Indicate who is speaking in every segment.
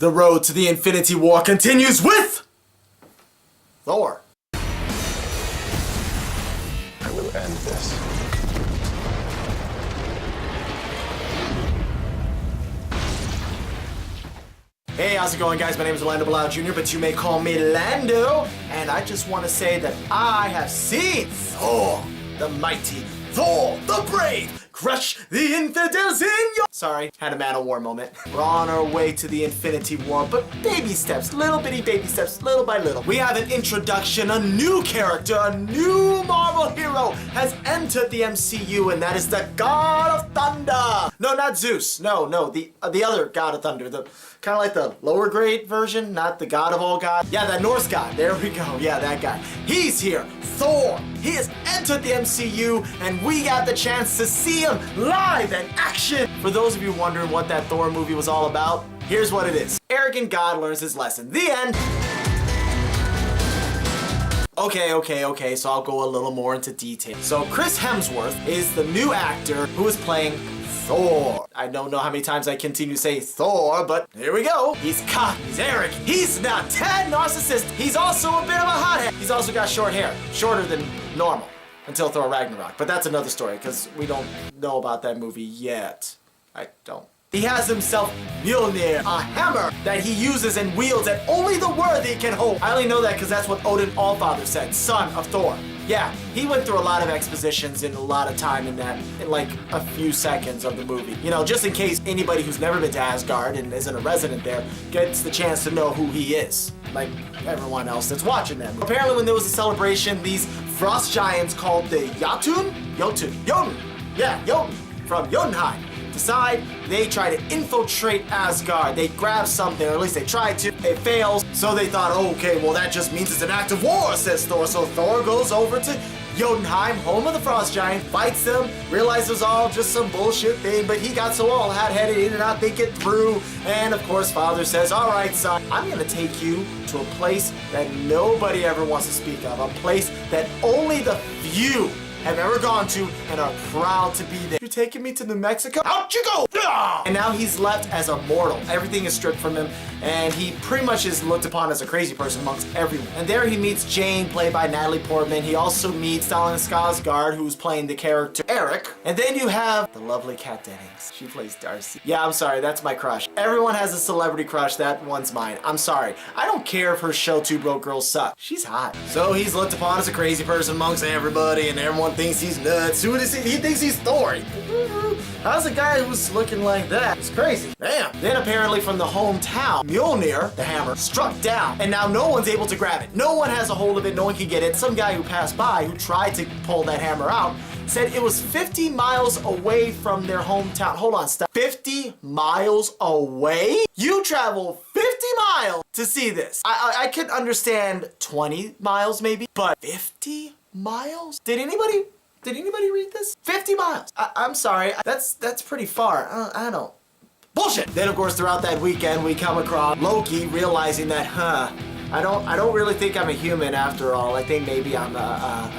Speaker 1: The road to the Infinity War continues with Thor.
Speaker 2: I will end this.
Speaker 1: Hey, how's it going, guys? My name is YoumaycallmeLando Jr., but you may call me Lando. And I just want to say that I have seen Thor, the mighty Thor, the brave, crush the infidels in your... Sorry, had a Man of War moment. We're on our way to the Infinity War, but baby steps, little bitty baby steps, little by little. We have an introduction, a new character, a new Marvel hero has entered the MCU, and that is the God of Thunder. No, not Zeus. No, the other God of Thunder. The kind of like the lower grade version, not the God of all gods. Yeah, that Norse God. There we go. Yeah, that guy. He's here. Thor. He has entered the MCU, and we got the chance to see him live in action. For those of you wondering what that Thor movie was all about, here's what it is. Arrogant God learns his lesson. The end. Okay, so I'll go a little more into detail. So Chris Hemsworth is the new actor who is playing Thor. I don't know how many times I continue to say Thor, but here we go. He's cocky, he's arrogant, he's not tad narcissist. He's also a bit of a hothead. He's also got short hair, shorter than normal, until Thor Ragnarok. But that's another story, because we don't know about that movie yet. I don't. He has himself Mjolnir, a hammer that he uses and wields that only the worthy can hold. I only know that because that's what Odin Allfather said, son of Thor. Yeah, he went through a lot of expositions and a lot of time in that, in like a few seconds of the movie. You know, just in case anybody who's never been to Asgard and isn't a resident there gets the chance to know who he is, like everyone else that's watching them. Apparently when there was a celebration, these frost giants called the Jotun, from Jotunheim, decide they try to infiltrate Asgard. They grab something, or at least they tried to. It fails, so they thought, oh, okay, well that just means it's an act of war, says Thor. So Thor goes over to Jotunheim, home of the Frost Giant, fights them, realizes it was all just some bullshit thing, but he got so all hot-headed he did not think it through. And of course, Father says, all right, son, I'm gonna take you to a place that nobody ever wants to speak of, a place that only the few have ever gone to and are proud to be there. You're taking me to New Mexico? Out you go! And now he's left as a mortal. Everything is stripped from him, and he pretty much is looked upon as a crazy person amongst everyone. And there he meets Jane, played by Natalie Portman. He also meets Stellan Skarsgård, who's playing the character Eric. And then you have the lovely Kat Dennings. She plays Darcy. Yeah, I'm sorry, that's my crush. Everyone has a celebrity crush, that one's mine. I'm sorry. I don't care if her show Two Broke Girls suck. She's hot. So he's looked upon as a crazy person amongst everybody, and everyone thinks he's nuts. Who does he thinks he's Thor. How's a guy who's looking like that? It's crazy. Damn. Then apparently from the hometown, Mjolnir, the hammer, struck down, and now no one's able to grab it. No one has a hold of it, no one can get it. Some guy who passed by, who tried to pull that hammer out, said it was 50 miles away from their hometown. Hold on, stop. 50 miles away? You travel 50 miles to see this. I could understand 20 miles maybe, but 50 miles? Did anybody read this? 50 miles. I'm sorry. That's pretty far. I don't. Bullshit! Then of course throughout that weekend we come across Loki realizing that, I don't really think I'm a human after all. I think maybe I'm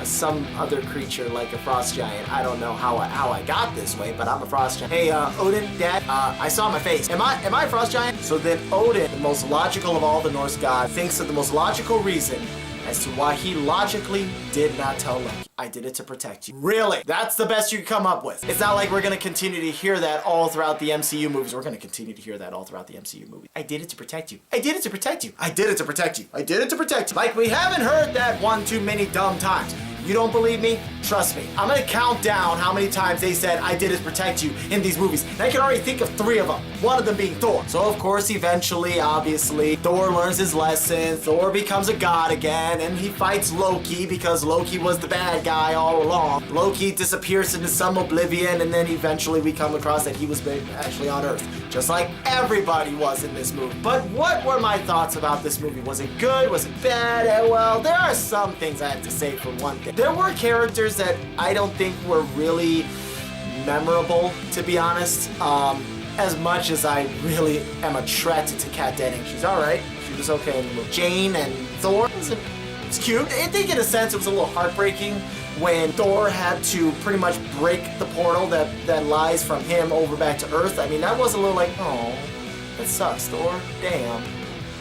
Speaker 1: some other creature like a frost giant. I don't know how I got this way, but I'm a frost giant. Hey, Odin, Dad, I saw my face. Am I a frost giant? So then Odin, the most logical of all the Norse gods, thinks of the most logical reason as to why he logically did not tell Loki. I did it to protect you. Really? That's the best you can come up with. It's not like we're gonna continue to hear that all throughout the MCU movies. We're gonna continue to hear that all throughout the MCU movies. I did it to protect you. I did it to protect you. I did it to protect you. I did it to protect you. Like we haven't heard that one too many dumb times. You don't believe me? Trust me. I'm gonna count down how many times they said I did it to protect you in these movies. And I can already think of 3 of them. One of them being Thor. So of course, eventually, obviously, Thor learns his lesson. Thor becomes a god again, and he fights Loki because Loki was the bad guy all along. Loki disappears into some oblivion, and then eventually we come across that he was actually on Earth. Just like everybody was in this movie. But what were my thoughts about this movie? Was it good? Was it bad? Well, there are some things I have to say for one thing. There were characters that I don't think were really memorable, to be honest. As much as I really am attracted to Kat Dennings. She's alright. She was okay in the movie. Jane and Thor, it's cute. I think in a sense it was a little heartbreaking when Thor had to pretty much break the portal that lies from him over back to Earth. I mean, that was a little like, oh. That sucks, Thor. Damn.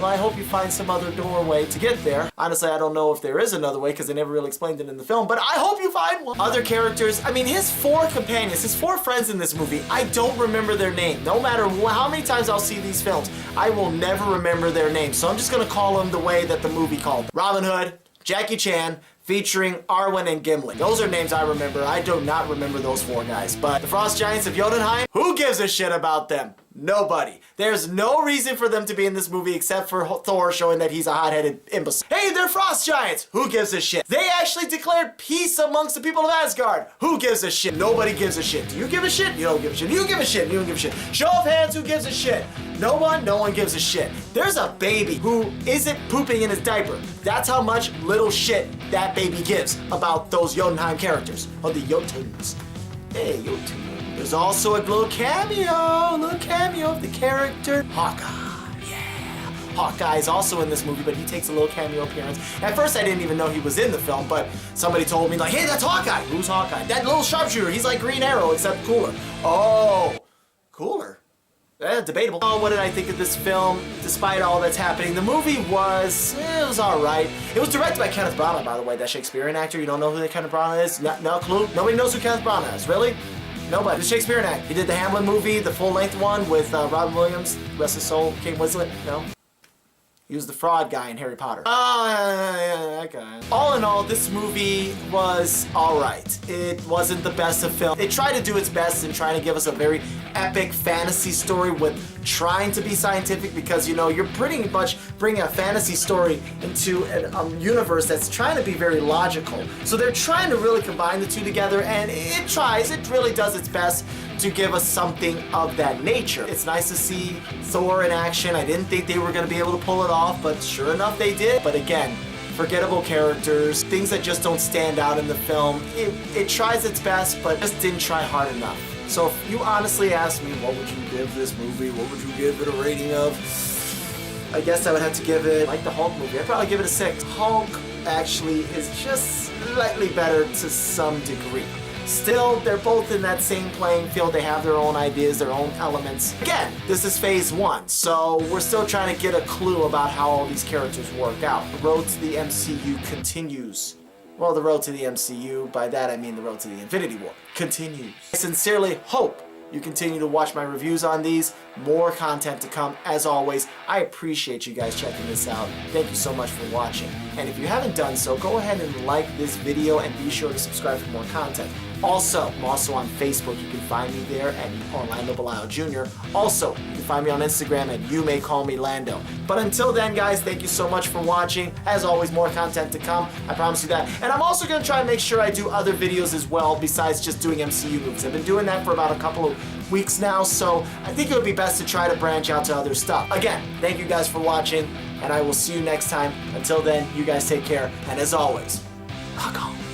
Speaker 1: Well, I hope you find some other doorway to get there. Honestly, I don't know if there is another way because they never really explained it in the film, but I hope you find one. Other characters, I mean, his 4 companions, his 4 friends in this movie, I don't remember their name. No matter how many times I'll see these films, I will never remember their names. So I'm just gonna call them the way that the movie called them. Robin Hood, Jackie Chan, featuring Arwen and Gimli. Those are names I remember. I do not remember those 4 guys. But the Frost Giants of Jotunheim, who gives a shit about them? Nobody. There's no reason for them to be in this movie except for Thor showing that he's a hot-headed imbecile. Hey, they're Frost Giants! Who gives a shit? They actually declared peace amongst the people of Asgard. Who gives a shit? Nobody gives a shit. Do you give a shit? You don't give a shit. You give a shit. You don't give a shit. Show of hands, who gives a shit? No one? No one gives a shit. There's a baby who isn't pooping in his diaper. That's how much little shit that baby gives about those Jotunheim characters. Or the Jotuns. Hey, Jotun. There's also a little cameo of the character Hawkeye. Yeah, Hawkeye is also in this movie, but he takes a little cameo appearance. At first, I didn't even know he was in the film, but somebody told me, like, hey, that's Hawkeye. Who's Hawkeye? That little sharpshooter. He's like Green Arrow, except cooler. Oh, cooler. Debatable. Oh, what did I think of this film, despite all that's happening? The movie was, it was alright. It was directed by Kenneth Branagh, by the way, that Shakespearean actor. You don't know who that Kenneth Branagh is? No clue? Nobody knows who Kenneth Branagh is, really? Nobody. The Shakespearean actor. He did the Hamlet movie, the full-length one with Robin Williams, rest his soul, Kate Winslet, no? He was the fraud guy in Harry Potter. Oh, yeah, that guy. All in all, this movie was alright. It wasn't the best of film. It tried to do its best in trying to give us a very epic fantasy story with trying to be scientific because, you know, you're pretty much bringing a fantasy story into a universe that's trying to be very logical. So they're trying to really combine the two together, and it tries. It really does its best to give us something of that nature. It's nice to see Thor in action. I didn't think they were going to be able to pull it off, but sure enough they did. But again, forgettable characters, things that just don't stand out in the film. It tries its best, but just didn't try hard enough. So if you honestly ask me, what would you give this movie? What would you give it a rating of? I guess I would have to give it, like the Hulk movie, I'd probably give it a 6. Hulk actually is just slightly better to some degree. Still, they're both in that same playing field. They have their own ideas, their own elements. Again, this is phase 1, so we're still trying to get a clue about how all these characters work out. The road to the MCU continues. Well, the road to the MCU, by that I mean the road to the Infinity War, continues. I sincerely hope you continue to watch my reviews on these. More content to come, as always. I appreciate you guys checking this out. Thank you so much for watching. And if you haven't done so, go ahead and like this video and be sure to subscribe for more content. Also, I'm also on Facebook. You can find me there at Orlando Belial Jr. Also, you can find me on Instagram at YoumaycallmeLando. But until then, guys, thank you so much for watching. As always, more content to come. I promise you that. And I'm also going to try and make sure I do other videos as well besides just doing MCU movies. I've been doing that for about a couple of weeks now, so I think it would be best to try to branch out to other stuff. Again, thank you guys for watching, and I will see you next time. Until then, you guys take care, and as always, rock on.